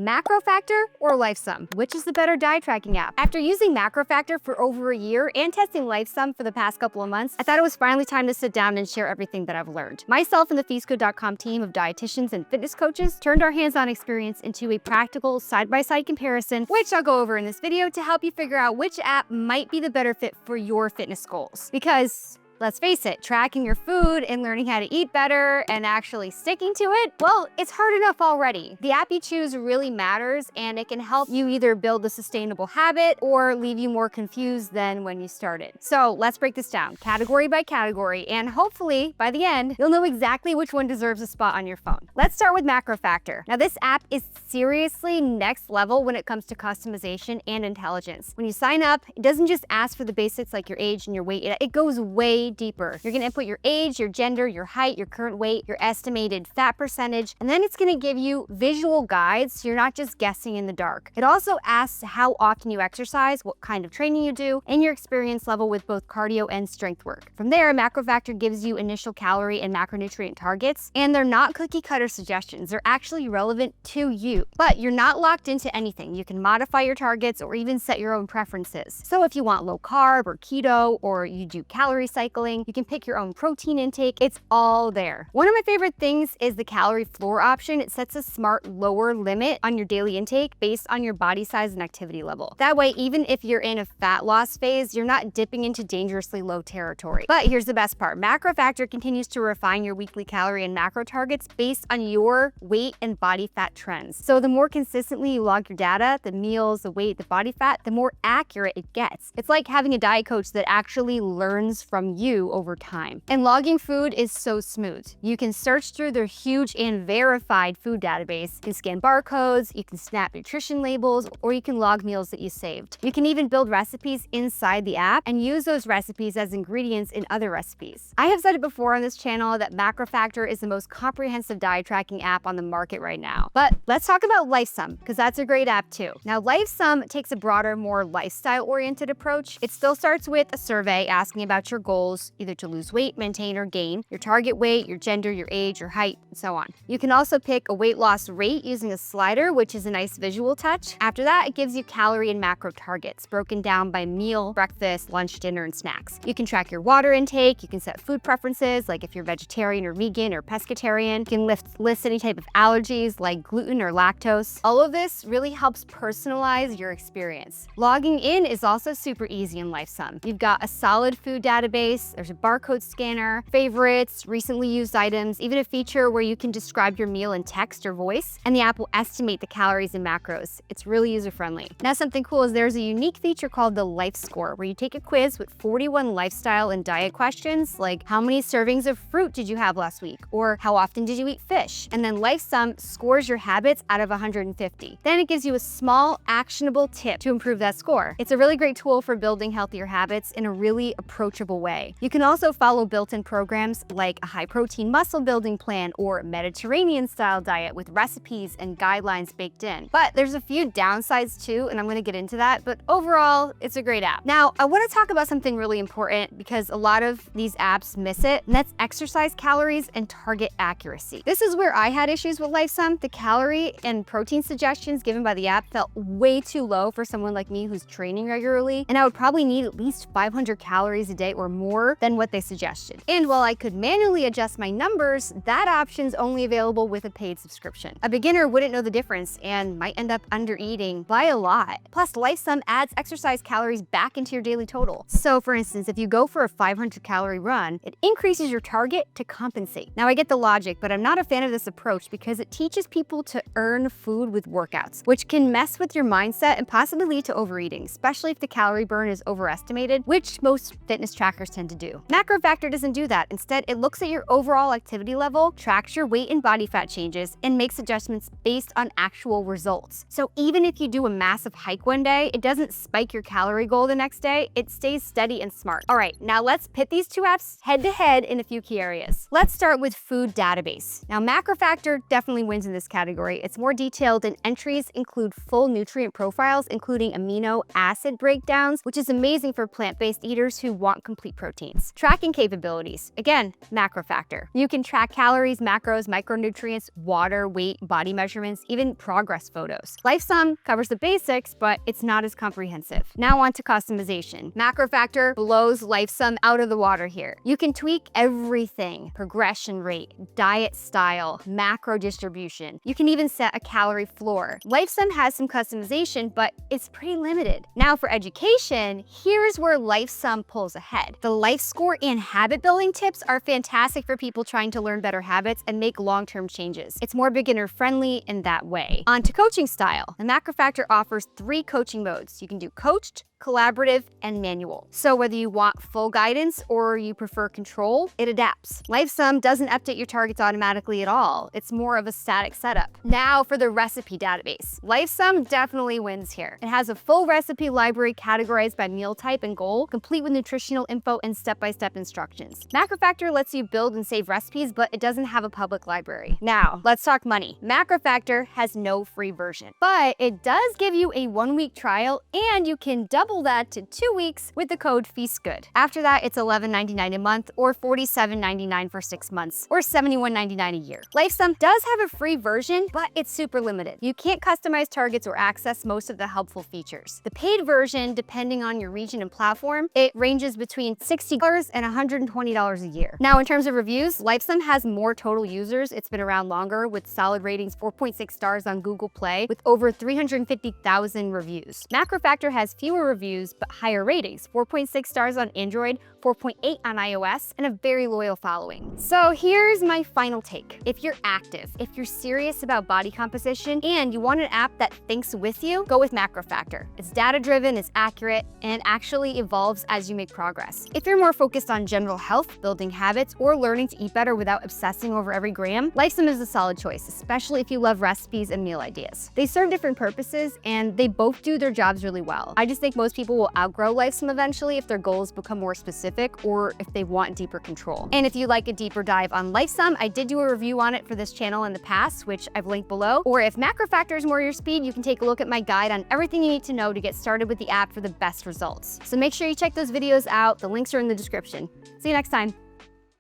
MacroFactor or Lifesum? Which is the better diet tracking app? After using MacroFactor for over a year and testing Lifesum for the past couple of months, I thought it was finally time to sit down and share everything that I've learned. Myself and the 𝘬𝘵𝗀𝗃𝗀𝗃 team of dietitians and fitness coaches turned our hands-on experience into a practical side-by-side comparison, which I'll go over in this video to help you figure out which app might be the better fit for your fitness goals. Because let's face it, tracking your food and learning how to eat better and actually sticking to it, well, it's hard enough already. The app you choose really matters, and it can help you either build a sustainable habit or leave you more confused than when you started. So let's break this down category by category, and hopefully by the end, you'll know exactly which one deserves a spot on your phone. Let's start with MacroFactor. Now this app is seriously next level when it comes to customization and intelligence. When you sign up, it doesn't just ask for the basics like your age and your weight, it goes way deeper. You're gonna input your age, your gender, your height, your current weight, your estimated fat percentage, and then it's gonna give you visual guides so you're not just guessing in the dark. It also asks how often you exercise, what kind of training you do, and your experience level with both cardio and strength work. From there, MacroFactor gives you initial calorie and macronutrient targets, and they're not cookie cutter suggestions. They're actually relevant to you. But you're not locked into anything. You can modify your targets or even set your own preferences. So if you want low carb or keto, or you do calorie cycling, you can pick your own protein intake. It's all there. One of my favorite things is the calorie floor option. It sets a smart lower limit on your daily intake based on your body size and activity level. That way, even if you're in a fat loss phase, you're not dipping into dangerously low territory. But here's the best part. MacroFactor continues to refine your weekly calorie and macro targets based on your weight and body fat trends. So the more consistently you log your data, the meals, the weight, the body fat, the more accurate it gets. It's like having a diet coach that actually learns from you over time. And logging food is so smooth. You can search through their huge and verified food database. You can scan barcodes, you can snap nutrition labels, or you can log meals that you saved. You can even build recipes inside the app and use those recipes as ingredients in other recipes. I have said it before on this channel that MacroFactor is the most comprehensive diet tracking app on the market right now. But let's talk about Lifesum, because that's a great app too. Now, Lifesum takes a broader, more lifestyle-oriented approach. It still starts with a survey asking about your goals, either to lose weight, maintain, or gain, your target weight, your gender, your age, your height, and so on. You can also pick a weight loss rate using a slider, which is a nice visual touch. After that, it gives you calorie and macro targets broken down by meal, breakfast, lunch, dinner, and snacks. You can track your water intake, you can set food preferences, like if you're vegetarian or vegan or pescatarian. You can list any type of allergies like gluten or lactose. All of this really helps personalize your experience. Logging in is also super easy in Lifesum. You've got a solid food database, there's a barcode scanner, favorites, recently used items, even a feature where you can describe your meal in text or voice, and the app will estimate the calories and macros. It's really user-friendly. Now, something cool is there's a unique feature called the Life Score, where you take a quiz with 41 lifestyle and diet questions, like how many servings of fruit did you have last week, or how often did you eat fish? And then Lifesum scores your habits out of 150. Then it gives you a small, actionable tip to improve that score. It's a really great tool for building healthier habits in a really approachable way. You can also follow built-in programs like a high-protein muscle building plan or Mediterranean-style diet with recipes and guidelines baked in. But there's a few downsides too, and I'm going to get into that, but overall, it's a great app. Now, I want to talk about something really important because a lot of these apps miss it, and that's exercise calories and target accuracy. This is where I had issues with Lifesum. The calorie and protein suggestions given by the app felt way too low for someone like me who's training regularly, and I would probably need at least 500 calories a day or more than what they suggested. And while I could manually adjust my numbers, that option's only available with a paid subscription. A beginner wouldn't know the difference and might end up under eating by a lot. Plus, Lifesum adds exercise calories back into your daily total. So for instance, if you go for a 500 calorie run, it increases your target to compensate. Now I get the logic, but I'm not a fan of this approach because it teaches people to earn food with workouts, which can mess with your mindset and possibly lead to overeating, especially if the calorie burn is overestimated, which most fitness trackers tend to do. MacroFactor doesn't do that. Instead, it looks at your overall activity level, tracks your weight and body fat changes, and makes adjustments based on actual results. So even if you do a massive hike one day, it doesn't spike your calorie goal the next day. It stays steady and smart. All right, now let's pit these two apps head to head in a few key areas. Let's start with food database. Now, MacroFactor definitely wins in this category. It's more detailed and entries include full nutrient profiles, including amino acid breakdowns, which is amazing for plant-based eaters who want complete protein. proteins. Tracking capabilities. Again, MacroFactor. You can track calories, macros, micronutrients, water, weight, body measurements, even progress photos. Lifesum covers the basics, but it's not as comprehensive. Now on to customization. MacroFactor blows Lifesum out of the water here. You can tweak everything: progression rate, diet style, macro distribution. You can even set a calorie floor. Lifesum has some customization, but it's pretty limited. Now for education, here's where Lifesum pulls ahead. The life score and habit building tips are fantastic for people trying to learn better habits and make long-term changes. It's more beginner friendly in that way. On to coaching style. The MacroFactor offers 3 coaching modes. You can do coached, collaborative, and manual. So whether you want full guidance or you prefer control, it adapts. Lifesum doesn't update your targets automatically at all. It's more of a static setup. Now for the recipe database. Lifesum definitely wins here. It has a full recipe library categorized by meal type and goal, complete with nutritional info and step-by-step instructions. MacroFactor lets you build and save recipes, but it doesn't have a public library. Now, let's talk money. MacroFactor has no free version, but it does give you a 1-week trial, and you can double that to 2 weeks with the code 𝘳𝘻𝗀𝗃𝗏. After that, it's $11.99 a month, or $47.99 for 6 months, or $71.99 a year. Lifesum does have a free version, but it's super limited. You can't customize targets or access most of the helpful features. The paid version, depending on your region and platform, it ranges between $60 and $120 a year. Now, in terms of reviews, Lifesum has more total users. It's been around longer with solid ratings, 4.6 stars on Google Play, with over 350,000 reviews. MacroFactor has fewer reviews, but higher ratings, 4.6 stars on Android, 4.8 on iOS, and a very loyal following. So here's my final take. If you're active, if you're serious about body composition, and you want an app that thinks with you, go with MacroFactor. It's data-driven, it's accurate, and actually evolves as you make progress. If you're more focused on general health, building habits, or learning to eat better without obsessing over every gram, Lifesum is a solid choice, especially if you love recipes and meal ideas. They serve different purposes, and they both do their jobs really well. I just think most people will outgrow Lifesum eventually if their goals become more specific or if they want deeper control. And if you like a deeper dive on Lifesum, I did do a review on it for this channel in the past, which I've linked below. Or if MacroFactor is more your speed, you can take a look at my guide on everything you need to know to get started with the app for the best results. So make sure you check those videos out. The links are in the description. See you next time.